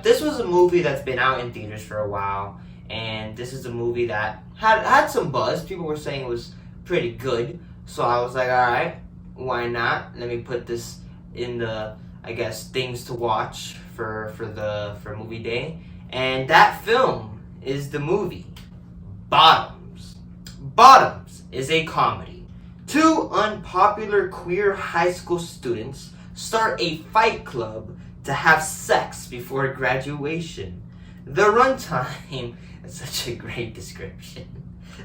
this was a movie that's been out in theaters for a while, and this is a movie that had some buzz. People were saying it was pretty good, so I was like, all right, why not? Let me put this in the, I guess, things to watch for movie day, and that film is the movie Bottoms. Bottoms is a comedy. Two unpopular queer high school students start a fight club to have sex before graduation. The runtime, that's such a great description.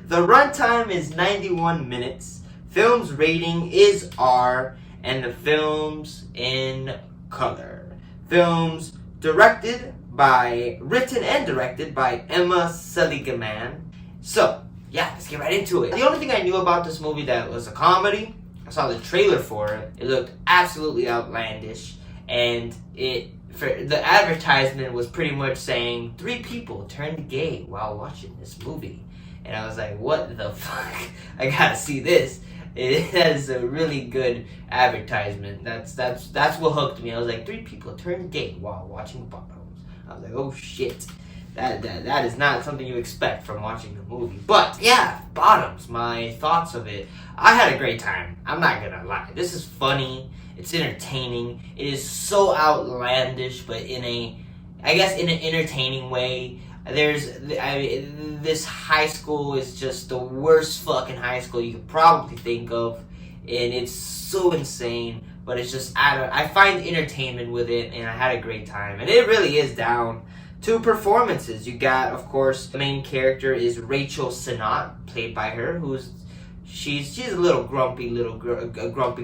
The runtime is 91 minutes. Film's rating is R, and the film's in color. Film's written and directed by Emma Seligman. So, yeah, let's get right into it. The only thing I knew about this movie that was a comedy, I saw the trailer for it. It looked absolutely outlandish, and the advertisement was pretty much saying 3 people turned gay while watching this movie. And I was like, what the fuck? I gotta see this. It has a really good advertisement. That's what hooked me. I was like, 3 people turned gay while watching Bottoms. I was like, oh shit. That is not something you expect from watching the movie. But yeah, Bottoms, my thoughts of it. I had a great time. I'm not gonna lie. This is funny. It's entertaining. It is so outlandish, but in an entertaining way. This high school is just the worst fucking high school you could probably think of, and it's so insane. But it's just, I find entertainment with it, and I had a great time. And it really is down to performances. You got, of course, the main character is Rachel Sennott, played by her, she's a little grumpy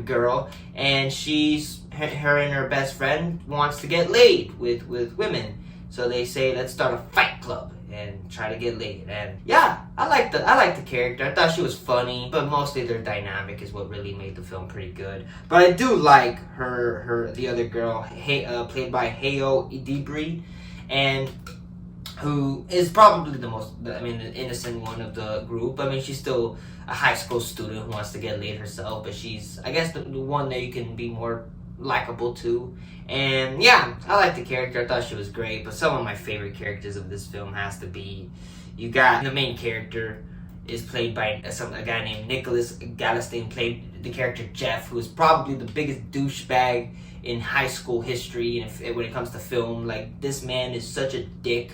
girl, and her and her best friend wants to get laid with women. So they say, let's start a fight club and try to get laid. And yeah, I like the character. I thought she was funny, but mostly their dynamic is what really made the film pretty good. But I do like the other girl, played by Hayo Idibri, and who is probably the innocent one of the group. I mean, she's still a high school student who wants to get laid herself, but she's, I guess, the one that you can be more likable to. And yeah, I like the character. I thought she was great. But some of my favorite characters of this film has to be, you got the main character is played by a guy named Nicholas Galestine, played the character Jeff, who is probably the biggest douchebag in high school history. And when it comes to film, like, this man is such a dick,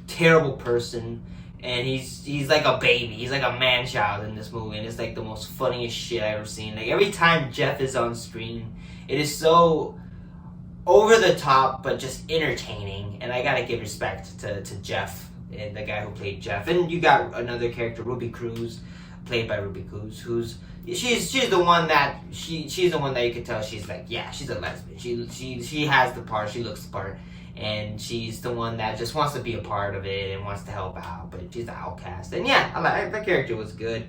terrible person. And he's like a baby. He's like a man-child in this movie. And it's like the most funniest shit I've ever seen. Like, every time Jeff is on screen, it is so over the top, but just entertaining. And I gotta give respect to Jeff, and the guy who played Jeff. And you got another character, Ruby Cruz, played by Ruby Cruz, she's the one that she's the one that you could tell she's like, yeah, she's a lesbian. She has the part, she looks the part, and she's the one that just wants to be a part of it and wants to help out, but she's the outcast. And yeah, that character was good.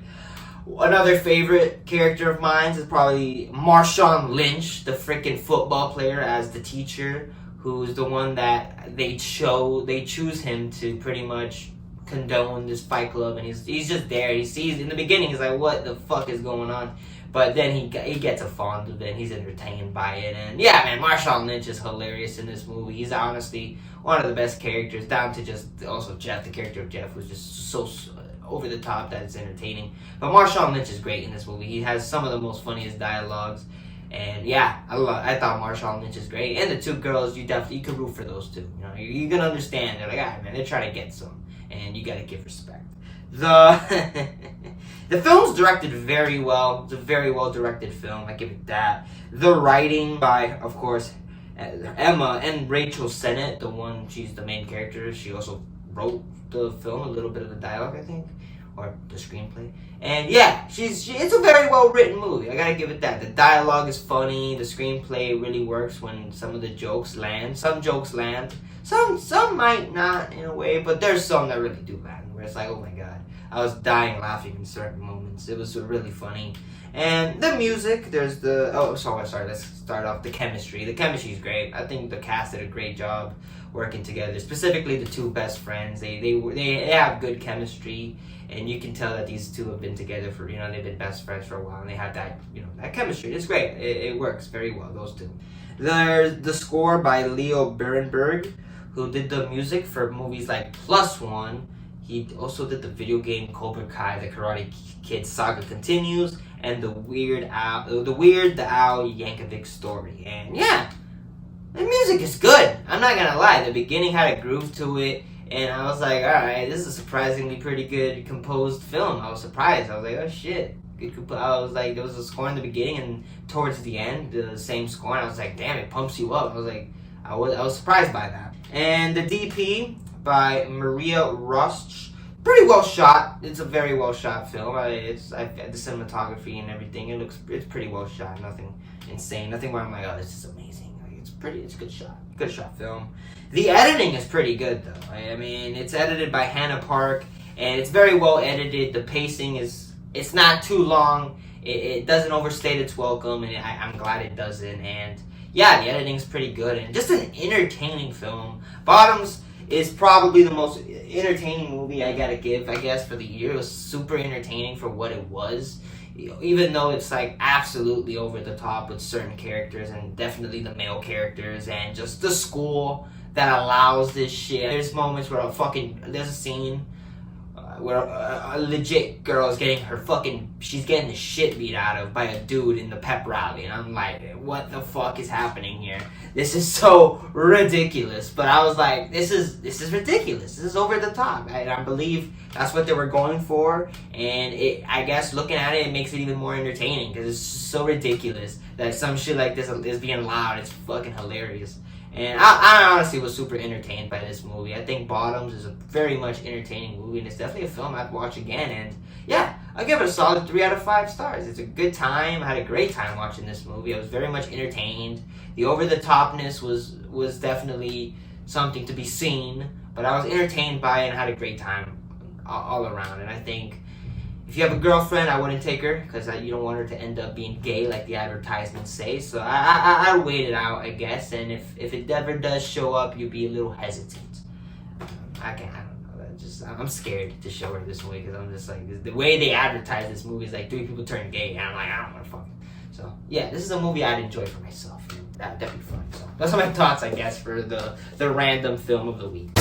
Another favorite character of mine is probably Marshawn Lynch, the freaking football player, as the teacher, who's the one that they choose him to pretty much condone this fight club, and he's just there. He sees in the beginning, he's like, what the fuck is going on? But then he gets a fond of it, and he's entertained by it. And yeah, man, Marshawn Lynch is hilarious in this movie. He's honestly one of the best characters, down to just also Jeff, the character of Jeff, was just so over the top that it's entertaining. But Marshawn Lynch is great in this movie. He has some of the most funniest dialogues. And yeah, I thought Marshawn Lynch is great. And the 2 girls, you can root for those 2. You know, you can understand. They're like, alright, man, they're trying to get some, and you gotta give respect. The film's directed very well. It's a very well directed film. I give it that. The writing by, of course, Emma and Rachel Sennott, she's the main character. She also wrote the film, a little bit of the dialogue, I think, or the screenplay. And yeah, it's a very well written movie. I gotta give it that. The dialogue is funny. The screenplay really works when some of the jokes land. Some jokes land. Some might not in a way, but there's some that really do land. Where it's like, oh my god, I was dying laughing in certain moments. It was really funny. And the music, there's sorry, let's start off the chemistry. The chemistry is great. I think the cast did a great job working together, specifically the 2 best friends. They have good chemistry, and you can tell that these 2 have been together for, they've been best friends for a while, and they have that, that chemistry. It's great. It works very well, those 2. There's the score by Leo Berenberg, who did the music for movies like Plus One. He also did the video game Cobra Kai, The Karate Kid Saga Continues, and the Weird Al Yankovic Story. And yeah, the music is good. I'm not gonna lie. The beginning had a groove to it, and I was like, all right, this is a surprisingly pretty good composed film. I was surprised. I was like, oh shit. I was like, there was a score in the beginning, and towards the end, the same score. And I was like, damn, it pumps you up. I was like, I was surprised by that. And the DP by Maria Rosch, pretty well shot. It's a very well shot film. The cinematography and everything. It's pretty well shot. Nothing insane. Nothing where I'm like, oh, this is amazing. Like, it's good shot. Good shot film. The editing is pretty good though. I mean, it's edited by Hannah Park, and it's very well edited. The pacing it's not too long. It doesn't overstate its welcome, and I'm glad it doesn't. And yeah, the editing's pretty good, and just an entertaining film. Bottoms is probably the most entertaining movie I gotta give, I guess, for the year. It was super entertaining for what it was, even though it's like absolutely over the top with certain characters, and definitely the male characters, and just the school that allows this shit. There's moments where there's a scene where a legit girl is she's getting the shit beat out of by a dude in the pep rally, and I'm like, what the fuck is happening here? This is so ridiculous. But I was like, this is ridiculous. This is over the top. I believe that's what they were going for, and I guess looking at it makes it even more entertaining because it's so ridiculous that some shit like this is being allowed. It's fucking hilarious. And I honestly was super entertained by this movie. I think Bottoms is a very much entertaining movie, and it's definitely a film I'd watch again. And yeah, I'll give it a solid 3 out of 5 stars. It's a good time. I had a great time watching this movie. I was very much entertained. The over-the-topness was definitely something to be seen, but I was entertained by it and had a great time all around. And I think if you have a girlfriend, I wouldn't take her because you don't want her to end up being gay like the advertisements say. So I'd wait it out, I guess. And if it ever does show up, you'd be a little hesitant. I don't know. I'm scared to show her this movie because I'm just like, the way they advertise this movie is like 3 people turn gay, and I'm like, I don't want to fuck it. So yeah, this is a movie I'd enjoy for myself. That'd be fun. So those are my thoughts, I guess, for the random film of the week.